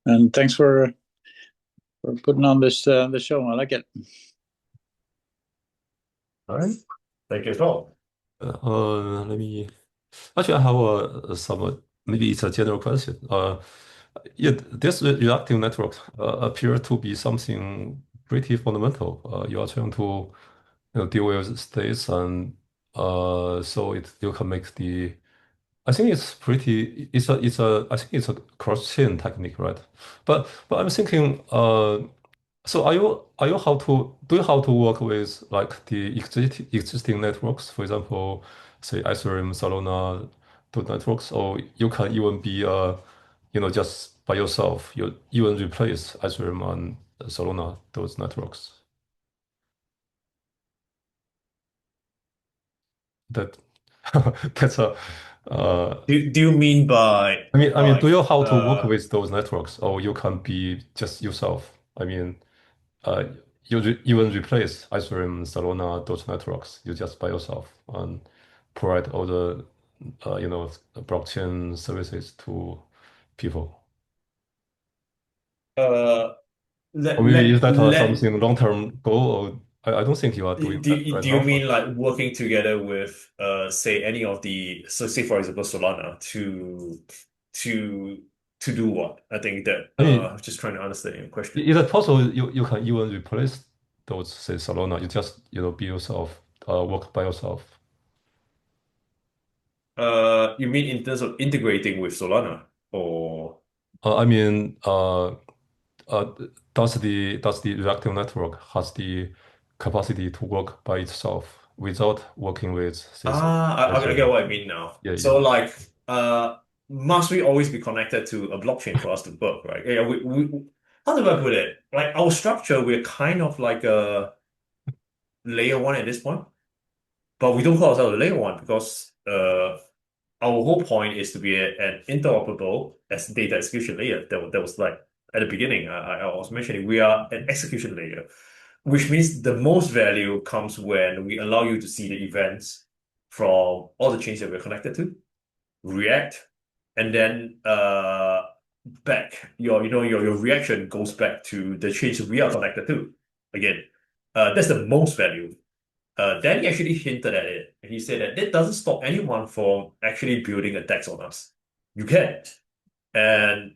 And thanks for putting on this the show. I like it. All right. Thank you as well. Let me. Actually, I have maybe it's a general question. Yeah, this reactive network appear to be something pretty fundamental. You are trying to deal with states, and so you can make the. I think it's pretty. I think it's a cross-chain technique, right? But I'm thinking. So are you how to do you how to work with like the existing networks, for example, say Ethereum, Solana, those networks, or you can even be just by yourself. You even replace Ethereum and Solana those networks. That that's a Do you mean by I mean, do like you how to work with those networks, or you can be just yourself? I mean, uh, even replace Ethereum, Solana, those networks. You just by yourself and provide all the blockchain services to people. uh Or let maybe is let that let something long-term goal? Or I don't think you are doing that right do you now. mean like working together with say any of the so say for example Solana to to do what? I think that I mean, just trying to understand your question. is it possible you can even replace those say Solana? You just be yourself, work by yourself. You mean in terms of integrating with Solana or I mean, uh, does the reactive network has the capacity to work by itself without working with this I get Ethereum? what I mean now. Yeah, yeah. So like must we always be connected to a blockchain for us to work, right? Yeah, we how do I put it? Like our structure, we're kind of like a layer one at this point, but we don't call ourselves a layer one because our whole point is to be an interoperable as data execution layer. That was like at the beginning, I was mentioning we are an execution layer, which means the most value comes when we allow you to see the events from all the chains that we're connected to, react, and then back your reaction goes back to the chains we are connected to. Again, that's the most value. Danny actually hinted at it. He said that that doesn't stop anyone from actually building attacks on us. You can. And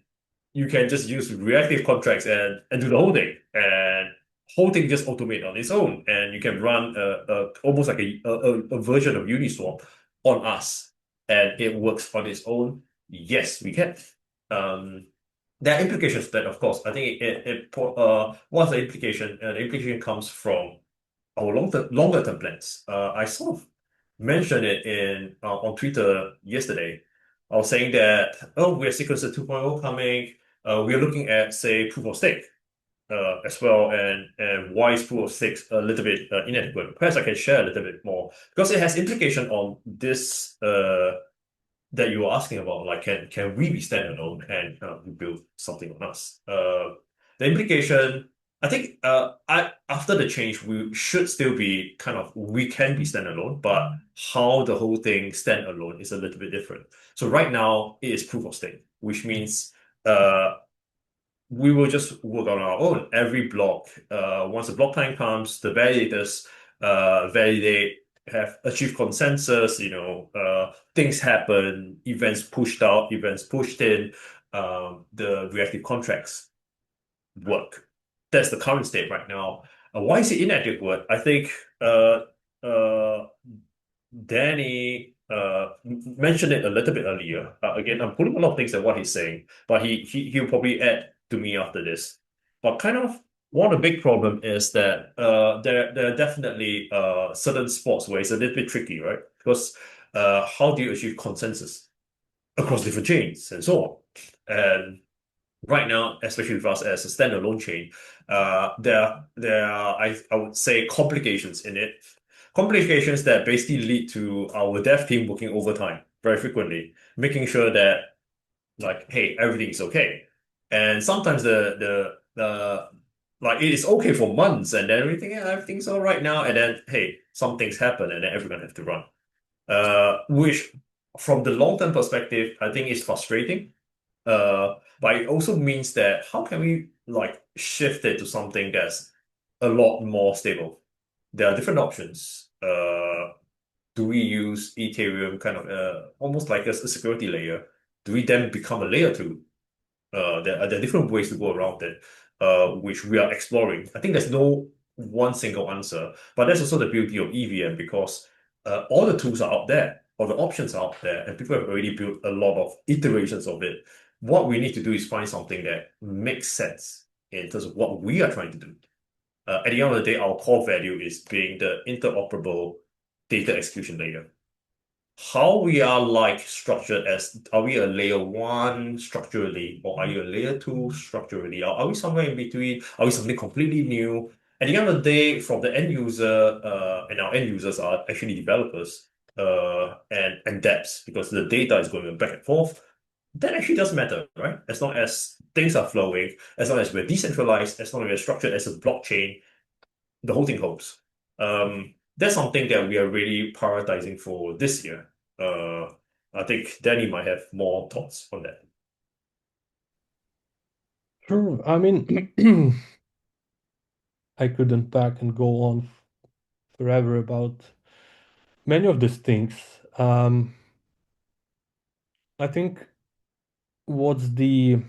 you can just use reactive contracts and do the whole thing. And whole thing just automate on its own. And you can run almost like a version of Uniswap on us. And it works on its own. Yes, we can. Um, there are implications to that, of course. I think what's the implication? The implication comes from our longer term plans. I sort of mentioned it in on Twitter yesterday. I was saying that, oh, we have sequencer 2.0 coming. We're looking at, say, proof of stake as well, and why is proof of stake a little bit inadequate? Perhaps I can share a little bit more because it has implication on this that you were asking about. Like, can we be standalone and build something on us? The implication, I think, after the change, we should still be we can be standalone, but how the whole thing stand alone is a little bit different. So right now, it is proof of stake, which means uh, we will just work on our own. Every block, once the block time comes, the validators validate, have achieved consensus, things happen, events pushed out, events pushed in, the reactive contracts work. That's the current state right now. Why is it inadequate? I think uh, Danny mentioned it a little bit earlier. Again, I'm putting a lot of things at what he's saying, but he'll probably add to me after this. But kind of one of the big problem is that there are definitely certain spots where it's a little bit tricky, right? Because how do you achieve consensus across different chains and so on? And right now, especially with us as a standalone chain, there are I would say complications in it. Complications that basically lead to our dev team working overtime very frequently, making sure that like, hey, everything is okay. And sometimes the like it is okay for months and then everything, yeah, everything's all right now, and then hey, some things happen and then everyone have to run. Which from the long-term perspective, I think is frustrating, but it also means that how can we like shift it to something that's a lot more stable? There are different options. Do we use Ethereum kind of almost like a security layer? Do we then become a layer two? There are different ways to go around it, which we are exploring. I think there's no one single answer, but that's also the beauty of EVM because all the tools are out there, all the options are out there, and people have already built a lot of iterations of it. What we need to do is find something that makes sense in terms of what we are trying to do. At the end of the day, our core value is being the interoperable data execution layer. How we are like structured as, are we a layer one structurally, or are you a layer two structurally? Are we somewhere in between? Are we something completely new? At the end of the day, from the end user, and our end users are actually developers, and dApps, because the data is going back and forth. That actually does matter, right? As long as things are flowing, as long as we're decentralized, as long as we're structured as a blockchain, the whole thing holds. That's something that we are really prioritizing for this year. I think Danny might have more thoughts on that. Sure. I mean, I could unpack and go on forever about many of these things. I think what's the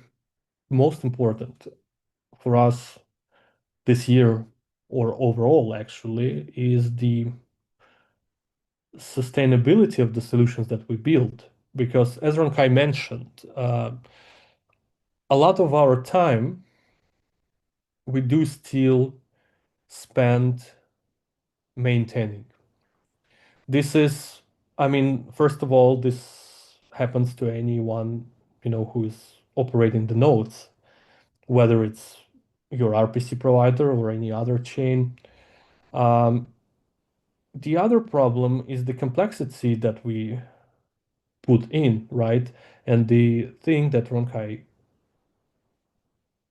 most important for us this year, or overall actually, is the sustainability of the solutions that we build. Because as Ronkai mentioned, a lot of our time we do still spend maintaining. This is, I mean, first of all, this happens to anyone, who is operating the nodes, whether it's your RPC provider or any other chain. Um, the other problem is the complexity that we put in, right? And the thing that Ronkai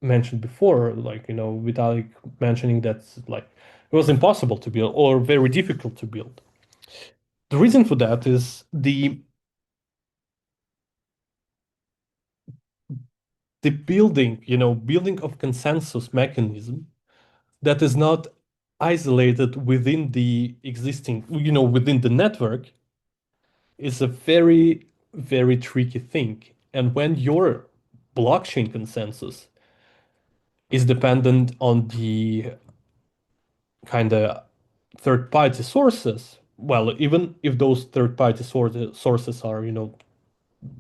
mentioned before, like, without mentioning that, like, it was impossible to build or very difficult to build. The reason for that is the building of consensus mechanism that is not isolated within the existing, within the network is a very, very tricky thing. And when your blockchain consensus is dependent on the kind of third-party sources, well, even if those third-party sources are,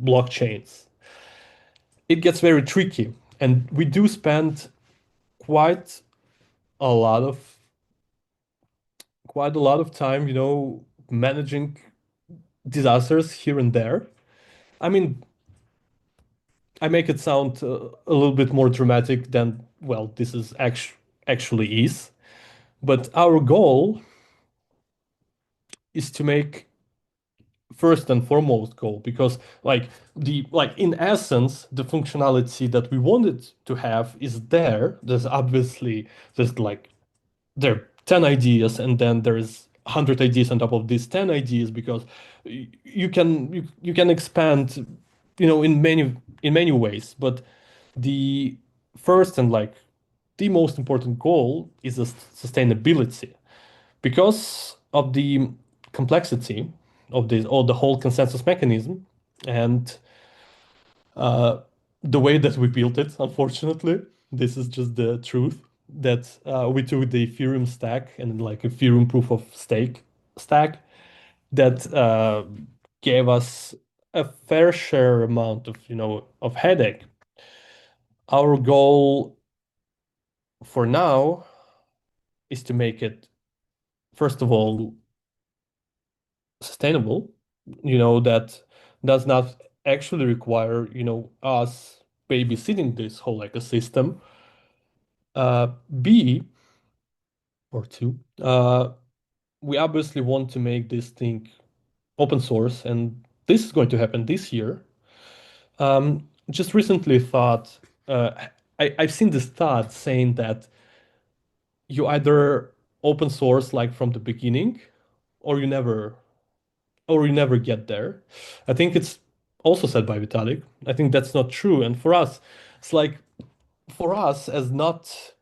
blockchains, it gets very tricky. And we do spend quite a lot of quite a lot of time, managing disasters here and there. I mean, I make it sound a little bit more dramatic than, well, this is actually is. But our goal is to make first and foremost goal because like in essence the functionality that we wanted to have is there. There's obviously there are 10 ideas and then there's 100 ideas on top of these 10 ideas because you can expand in many ways, but the first and like the most important goal is the sustainability because of the complexity of this or the whole consensus mechanism and uh, the way that we built it. Unfortunately, this is just the truth that we took the Ethereum stack and like Ethereum proof of stake stack that gave us a fair share amount of of headache. Our goal for now is to make it first of all sustainable, that does not actually require, us babysitting this whole ecosystem. B or two, we obviously want to make this thing open source, and this is going to happen this year. Just recently thought, I've seen this thought saying that you either open source like from the beginning, or you never get there. I think it's also said by Vitalik. I think that's not true. And for us, it's like for us as not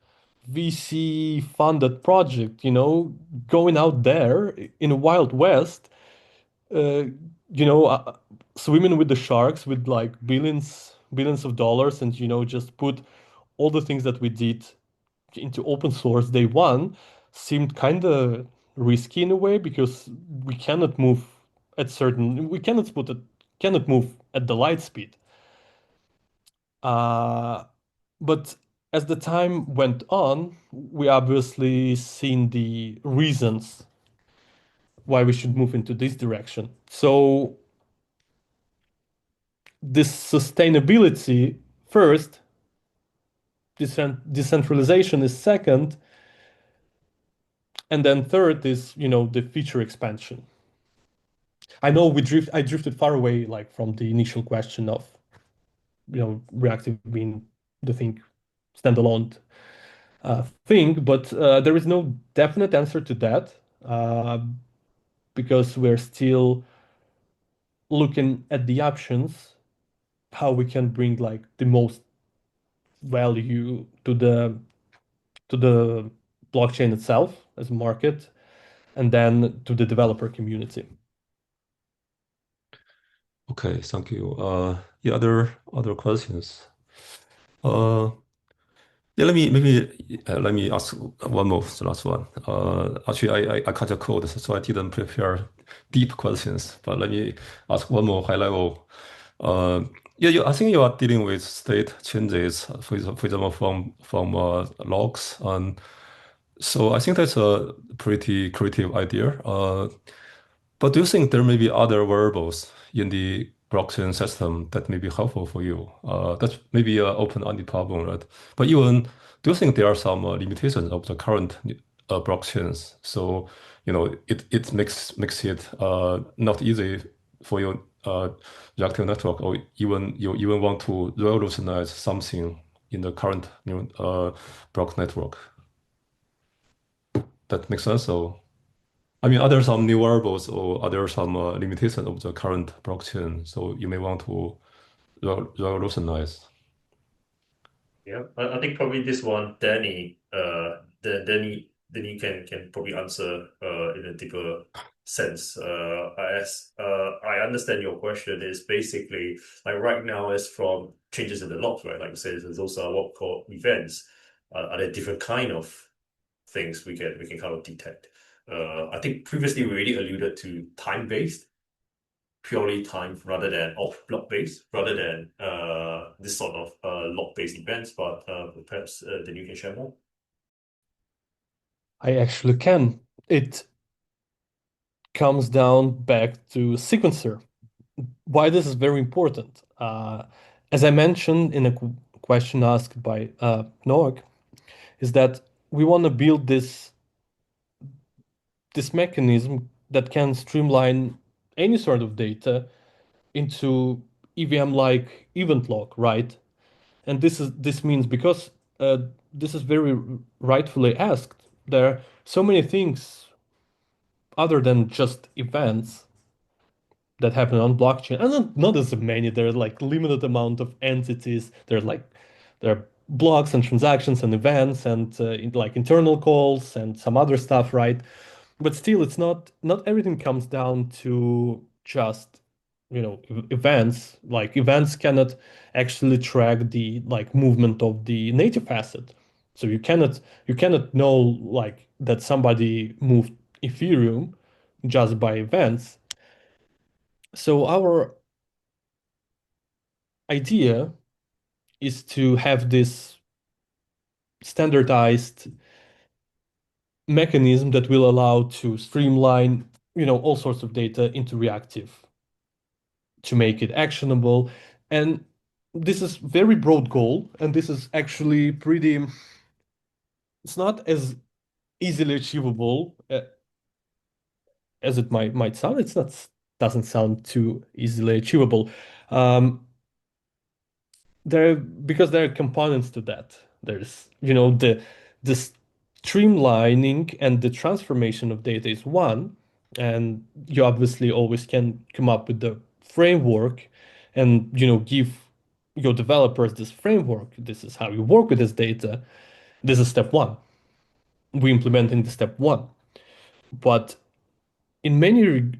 VC funded project, going out there in a wild west, uh, you know, uh, swimming with the sharks with like billions of dollars, and just put all the things that we did into open source day one seemed kind of risky in a way because we cannot move at the light speed. Uh, but as the time went on, we obviously seen the reasons why we should move into this direction. So this sustainability first, decentralization is second, and then third is, the feature expansion. I know I drifted far away like from the initial question of, reactive being the thing standalone thing, but there is no definite answer to that uh, because we're still looking at the options, how we can bring like the most value to the blockchain itself as a market, and then to the developer community. Okay, thank you. Yeah, other questions. Uh, yeah, let me ask one more, the last one. Actually, I cut your code, so I didn't prepare deep questions. But let me ask one more high level. Yeah, I think you are dealing with state changes, for example, from logs, and so I think that's a pretty creative idea. But do you think there may be other variables in the blockchain system that may be helpful for you? That's maybe an open-ended problem, right? But even, do you think there are some limitations of the current blockchains? So, it makes it not easy for your reactive network, or even you even want to revolutionize something in the current block network. That makes sense. So. I mean, are there some new variables or are there some limitations of the current blockchain? So you may want to revolutionize. Yeah, I think probably this one, Danny can probably answer in a deeper sense. As I understand your question is basically like right now is from changes in the logs, right? Like you said, those are what we call events. Are there different kind of things we can kind of detect? I think previously we already alluded to time-based, purely time rather than off block based, rather than this sort of log based events. But perhaps then you can share more. I actually can. It comes down back to sequencer. why this is very important. As I mentioned in a question asked by Noak, is that we want to build this mechanism that can streamline any sort of data into EVM-like event log, right? And this means because this is very rightfully asked, there are so many things other than just events that happen on blockchain, and not as many. There are like limited amount of entities. There are blocks and transactions and events and like internal calls and some other stuff, right? But still, it's not everything comes down to just events. Like events cannot actually track the like movement of the native asset. So you cannot know like that somebody moved Ethereum just by events. So our idea is to have this standardized mechanism that will allow to streamline, all sorts of data into reactive to make it actionable. And this is very broad goal, and this is actually it's not as easily achievable as it might sound. It's not doesn't sound too easily achievable. Um, because there are components to that. There's, the streamlining and the transformation of data is one, and you obviously always can come up with the framework and give your developers this framework. This is how you work with this data. This is step one. We implementing the step one. But in many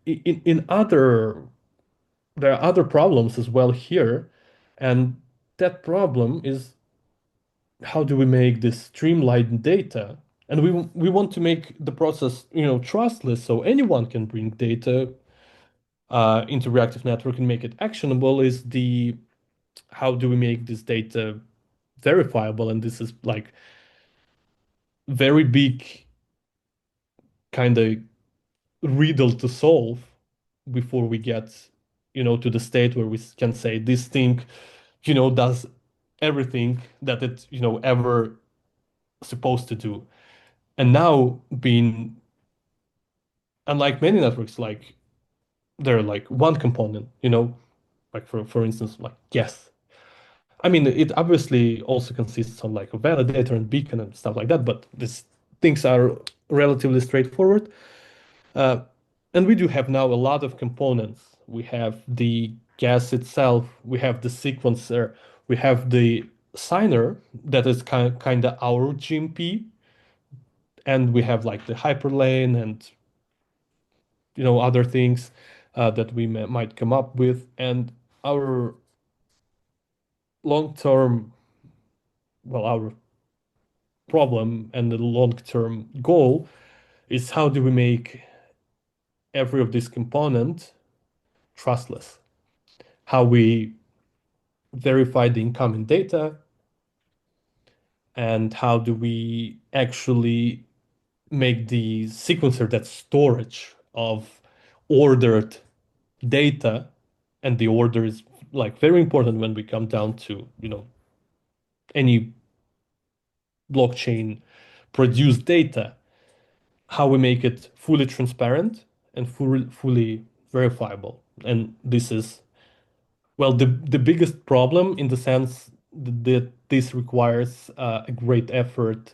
in other there are other problems as well here, and that problem is how do we make this streamlined data? And we want to make the process, trustless, so anyone can bring data into Reactive Network and make it actionable. Is the how do we make this data verifiable? And this is like very big kind of riddle to solve before we get, to the state where we can say this thing, does everything that it, ever supposed to do. And now being unlike many networks, like they're like one component, like for instance, like yes. I mean, it obviously also consists of like a validator and beacon and stuff like that, but these things are relatively straightforward. Uh, and we do have now a lot of components. We have the gas itself, we have the sequencer, we have the signer that is kind of our GMP, and we have like the hyperlane and other things that we might come up with. And our long-term, well, our problem and the long-term goal is how do we make every of these component trustless? How we verify the incoming data, and how do we actually make the sequencer that storage of ordered data. And the order is like very important when we come down to any blockchain produced data, how we make it fully transparent and fully verifiable. And this is, well, the biggest problem in the sense that this requires a great effort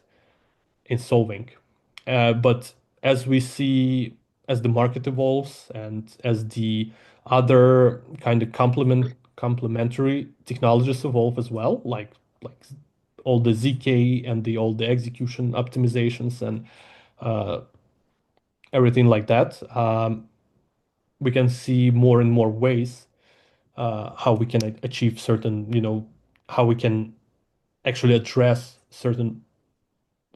in solving. But as we see, as the market evolves and as the other kind of complementary technologies evolve as well, like all the ZK and all the execution optimizations and uh, everything like that, we can see more and more ways how we can achieve certain, how we can actually address certain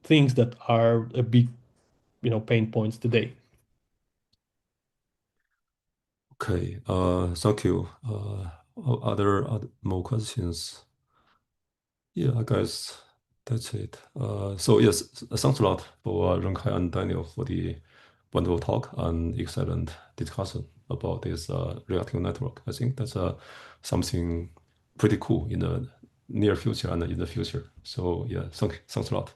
things that are a big, pain points today. Okay, thank you. Other more questions? Yeah, I guess that's it. So yes, thanks a lot for Renkai and Daniel for the wonderful talk and excellent discussion about this reactive network. I think that's something pretty cool in the near future and in the future. So yeah, thanks a lot.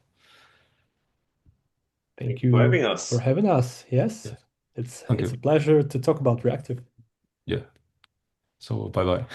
Thank you for having you us. for having us. Yes, Yeah, it's thank a you. pleasure to talk about reactive. Yeah. So bye bye.